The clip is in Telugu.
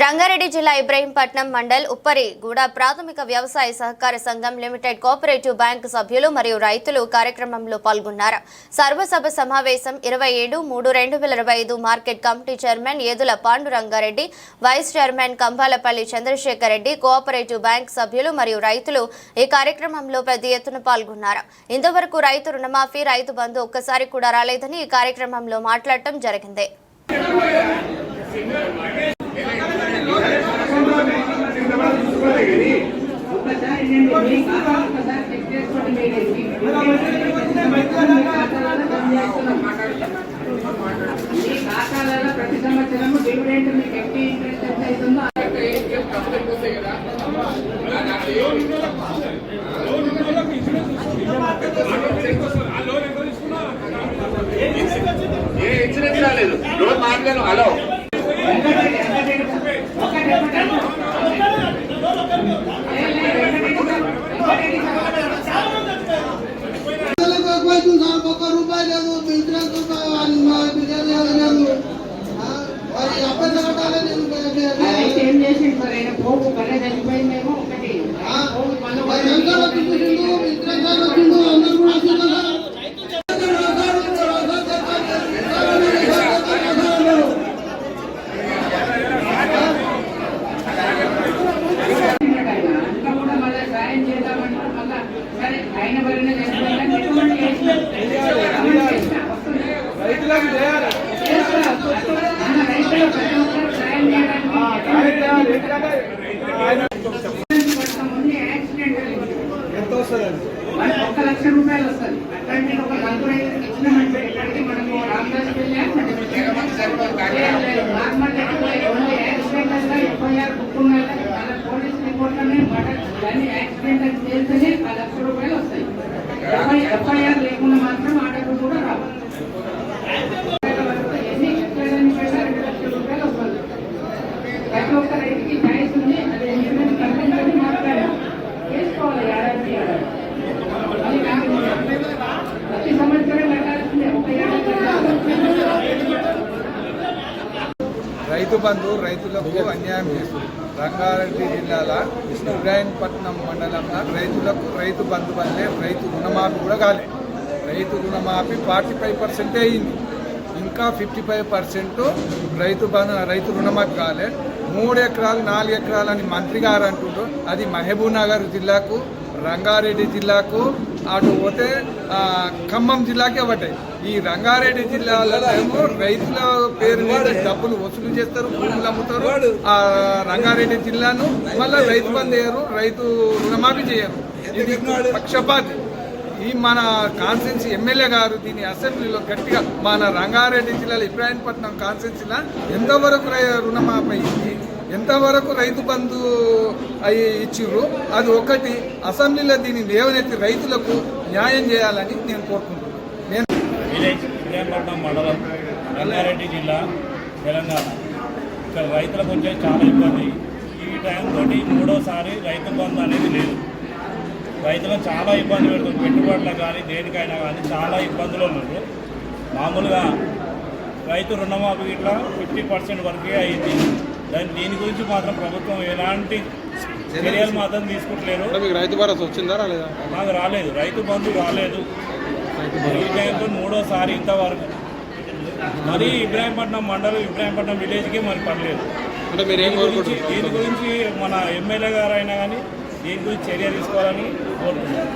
రంగారెడ్డి జిల్లా ఇబ్రహీంపట్నం మండల్ ఉప్పరిగూడ ప్రాథమిక వ్యవసాయ సహకార సంఘం లిమిటెడ్ కోఆపరేటివ్ బ్యాంకు సభ్యులు మరియు రైతులు కార్యక్రమంలో పాల్గొన్నారు. సర్వసభ సమావేశం 27/3/2025 market committee chairman Edula Pandurangareddy, vice chairman Kambalapalli Chandrasekhar Reddy, cooperative bank సభ్యులు మరియు రైతులు ఈ కార్యక్రమంలో పెద్ద ఎత్తున పాల్గొన్నారు. ఇంతవరకు రైతు రుణమాఫీ, రైతు బంధు ఒక్కసారి కూడా రాలేదని ఈ కార్యక్రమంలో మాట్లాడటం జరిగింది. ప్రతి సంవత్సరం డివిడెండ్ మీకు ఎంత ఇంట్రెస్ట్ ఎంత అవుతుందో ఇన్సూరెన్స్ రాలేదు. లోన్ మాట్లాడాను. హలో ఏం చేసింది మరి ఆయన పోపు కళ్ళ చనిపోయిందేమో ఒకటి అంతా కూడా మళ్ళీ సాయం చేద్దామంటారు. మళ్ళీ సరే ఆయన వల్ల ₹1 లక్ష వస్తుంది. అట్లాంటి ఒక నలుగురు ఇచ్చినామంటే ఇక్కడికి మనము రామదాస్ FIR బుక్ ఉన్న పోలీస్ రిపోర్ట్లోనే దాన్ని యాక్సిడెంట్ అని తేలితేనే ₹1 లక్ష వస్తాయి. FIR లేకుండా మాత్రం ఆ డబ్బులు కూడా రావు. ఎన్ని ఎక్కడని పెట్టారు ₹2 లక్ష వస్తుంది. ప్రతి ఒక్క రైతుకి ఛాయిస్ ఉంది. అది ఏమైనా కంపెనీ మాట్లాడారు చేసుకోవాలి. ఏడాది ప్రతి సంవత్సరం కట్టాల్సిందే. ఒక రైతు బంధు రైతులకు అన్యాయం చేస్తుంది. రంగారెడ్డి జిల్లాల ఇబ్రాహీంపట్నం మండలంలో రైతులకు రైతు బంధు వల్లే రైతు రుణమాఫీ కూడా కాలేదు. రైతు రుణమాఫీ 45% అయింది. ఇంకా 55% రైతు రుణమాఫీ కాలేదు. 3 ఎకరాలు 4 ఎకరాలు అని మంత్రి గారు అంటుండ్రు. అది మహబూబ్ నగర్ జిల్లాకు, రంగారెడ్డి జిల్లాకు, అటు పోతే ఖమ్మం జిల్లాకే పడ్డాయి. ఈ రంగారెడ్డి జిల్లాలో ఏమో రైతుల పేరు మీద డబ్బులు వసూలు చేస్తారు, భూములు అమ్ముతారు. ఆ రంగారెడ్డి జిల్లాను మళ్ళీ రైతు బంధు చేయరు, రైతు రుణమాఫీ చేయరు. ఇది పక్షపాతి. ఈ మన కాన్స్టిట్యున్సీ ఎమ్మెల్యే గారు దీని అసెంబ్లీలో గట్టిగా మన రంగారెడ్డి జిల్లాలో ఇబ్రాహీంపట్నం కాన్స్టిట్యున్సీలో ఎంతవరకు రుణమాఫీ అయింది, ఎంతవరకు రైతు బంధు ఇచ్చిర్రు, అది ఒకటి అసెంబ్లీలో దీన్ని లేవనెత్తి రైతులకు న్యాయం చేయాలని నేను కోరుకుంటున్నాను. విలేజ్ ఇబ్రాహీంపట్నం మండలం, రంగారెడ్డి జిల్లా, తెలంగాణ. ఇక్కడ రైతులకు వచ్చే చాలా ఇబ్బంది. ఈ టైంతో 3వసారి రైతు బంధు అనేది లేదు. రైతులకు చాలా ఇబ్బంది పెడుతుంది. పెట్టుబడులకు కానీ దేనికైనా కానీ చాలా ఇబ్బందులు ఉన్నారు. మామూలుగా రైతు రుణమాఫీ ఇట్లా 50% వరకే అయింది. దీని గురించి మాత్రం ప్రభుత్వం ఎలాంటి చర్యలు మాత్రం తీసుకుంటలేరు. మీకు రైతు భరోసా వచ్చిందా రాలేదా? నాకు రాలేదు, రైతు బంధు రాలేదు. ఈ టైంతో 3వసారి ఇంతవరకు. మరి ఇబ్రాహీంపట్నం మండలం, ఇబ్రాహీంపట్నం విలేజ్కే మరి పడలేదు. అంటే మీరు దీని గురించి మన ఎమ్మెల్యే గారు అయినా కానీ దీని గురించి చర్య తీసుకోవాలని కోరుతున్నాను.